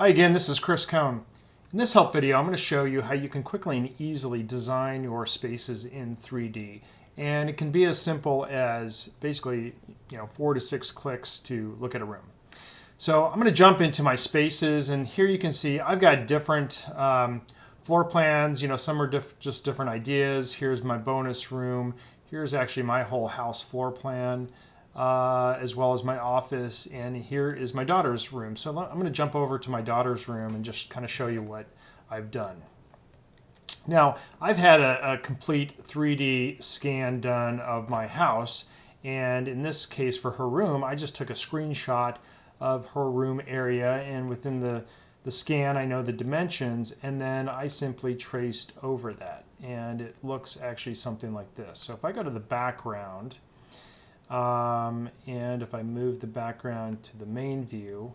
Hi again, this is Chris Cohn. In this help video, I'm going to show you how you can quickly and easily design your spaces in 3D. And it can be as simple as basically 4 to 6 clicks to look at a room. So I'm going to jump into my spaces, and here you can see I've got different floor plans. Some are just different ideas. Here's my bonus room. Here's actually my whole house floor plan. As well as my office, and here is my daughter's room. So I'm going to jump over to my daughter's room and just kind of show you what I've done. Now, I've had a complete 3D scan done of my house, and in this case for her room, I just took a screenshot of her room area, and within the scan I know the dimensions, and then I simply traced over that, and it looks actually something like this. So if I go to the background, and if I move the background to the main view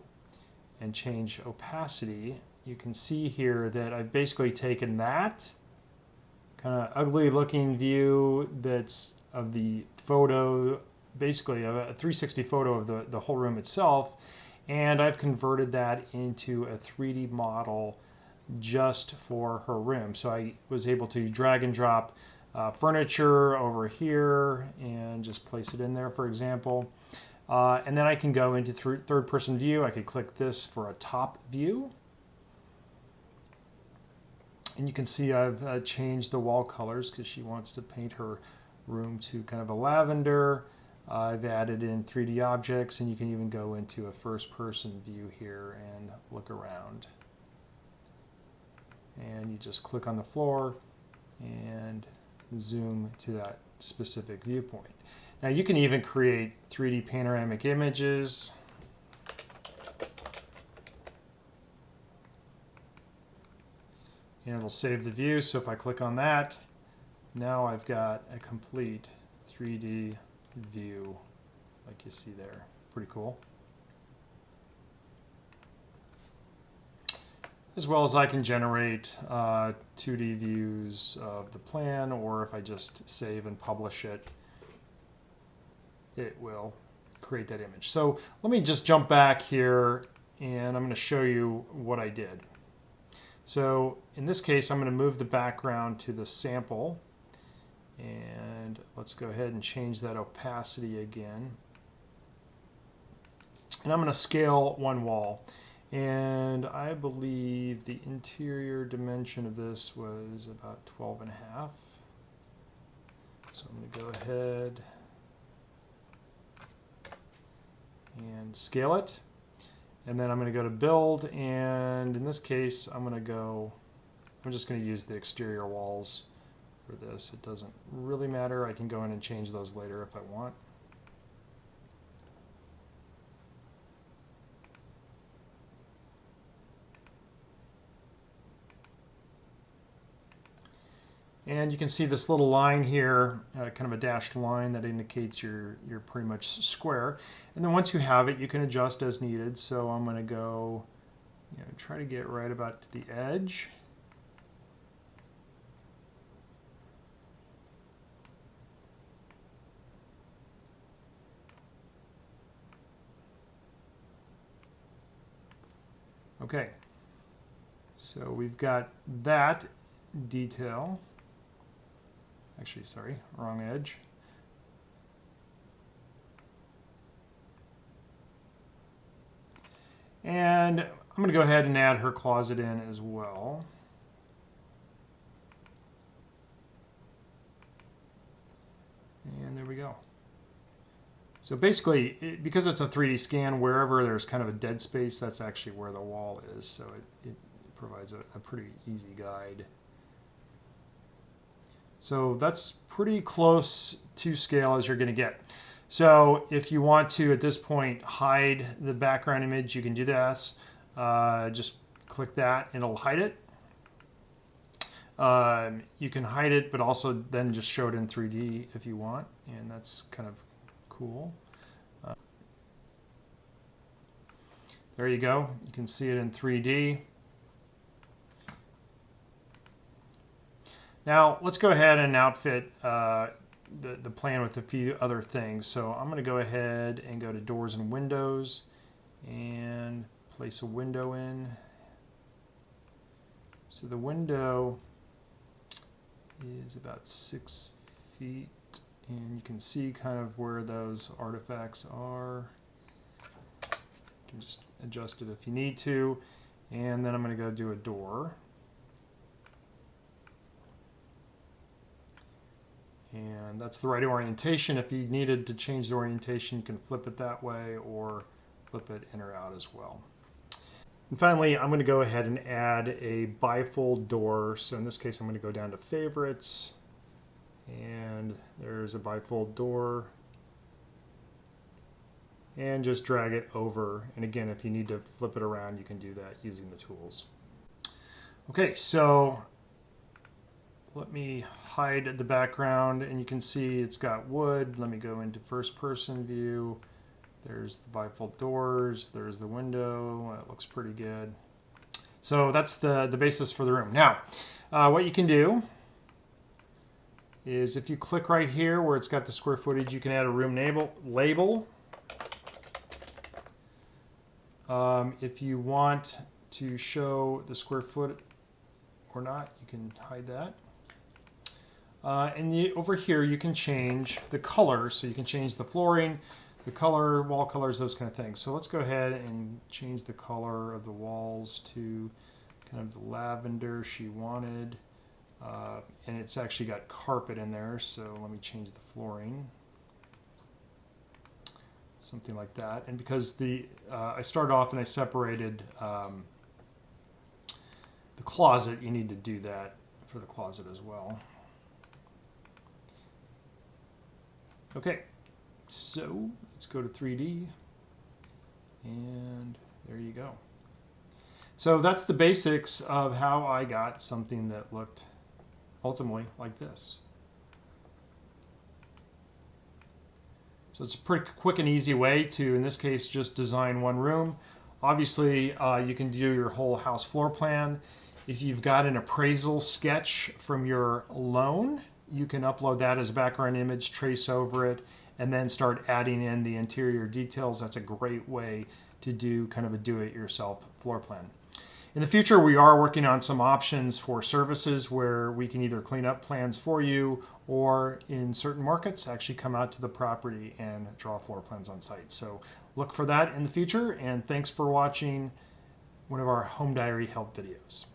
and change opacity, you can see here that I've basically taken that kind of ugly looking view that's of the photo, basically a 360 photo of the whole room itself, and I've converted that into a 3D model just for her room. So I was able to drag and drop furniture over here and just place it in there, for example. And then I can go into third person view. I could click this for a top view. And you can see I've changed the wall colors because she wants to paint her room to kind of a lavender. I've added in 3D objects, and you can even go into a first person view here and look around. And you just click on the floor and zoom to that specific viewpoint. Now you can even create 3D panoramic images. And it'll save the view, so if I click on that, now I've got a complete 3D view like you see there. Pretty cool. As well as I can generate 2D views of the plan, or if I just save and publish it, it will create that image. So let me just jump back here, and I'm going to show you what I did. So in this case, I'm going to move the background to the sample, and let's go ahead and change that opacity again. And I'm going to scale one wall. And I believe the interior dimension of this was about 12.5. So I'm going to go ahead and scale it. And then I'm going to go to build, and in this case I'm just going to use the exterior walls for this. It doesn't really matter. I can go in and change those later if I want. And you can see this little line here, kind of a dashed line that indicates you're pretty much square. And then once you have it, you can adjust as needed. So I'm going to go, try to get right about to the edge. Okay, so we've got that detail. Actually, sorry, wrong edge. And I'm going to go ahead and add her closet in as well. And there we go. So basically, because it's a 3D scan, wherever there's kind of a dead space, that's actually where the wall is. So it provides a pretty easy guide. So that's pretty close to scale as you're going to get. So if you want to, at this point, hide the background image, you can do this. Just click that and it'll hide it. You can hide it, but also then just show it in 3D if you want. And that's kind of cool. There you go. You can see it in 3D. Now let's go ahead and outfit the plan with a few other things. So I'm going to go ahead and go to Doors and Windows and place a window in So the window is about 6 feet, and you can see kind of where those artifacts are. You can just adjust it if you need to. And then I'm going to go do a door. And that's the right orientation. If you needed to change the orientation, you can flip it that way or flip it in or out as well. And finally, I'm going to go ahead and add a bifold door. So in this case, I'm going to go down to favorites, and there's a bifold door, and just drag it over. And again, if you need to flip it around, you can do that using the tools. Okay, so let me hide the background, and you can see it's got wood. Let me go into first person view. There's the bifold doors, there's the window. That looks pretty good. So that's the basis for the room. Now, what you can do is if you click right here where it's got the square footage, you can add a room label. If you want to show the square foot or not, you can hide that. And over here, you can change the color. So you can change the flooring, the color, wall colors, those kind of things. So let's go ahead and change the color of the walls to kind of the lavender she wanted. And it's actually got carpet in there, so let me change the flooring. Something like that. And because I started off and I separated the closet, you need to do that for the closet as well. Okay, so let's go to 3D, and there you go. So that's the basics of how I got something that looked ultimately like this. So it's a pretty quick and easy way to, in this case, just design one room. Obviously, you can do your whole house floor plan. If you've got an appraisal sketch from your loan, you can upload that as a background image, trace over it, and then start adding in the interior details. That's a great way to do kind of a do-it-yourself floor plan. In the future, we are working on some options for services where we can either clean up plans for you or in certain markets actually come out to the property and draw floor plans on site. So look for that in the future, and thanks for watching one of our Home Diary help videos.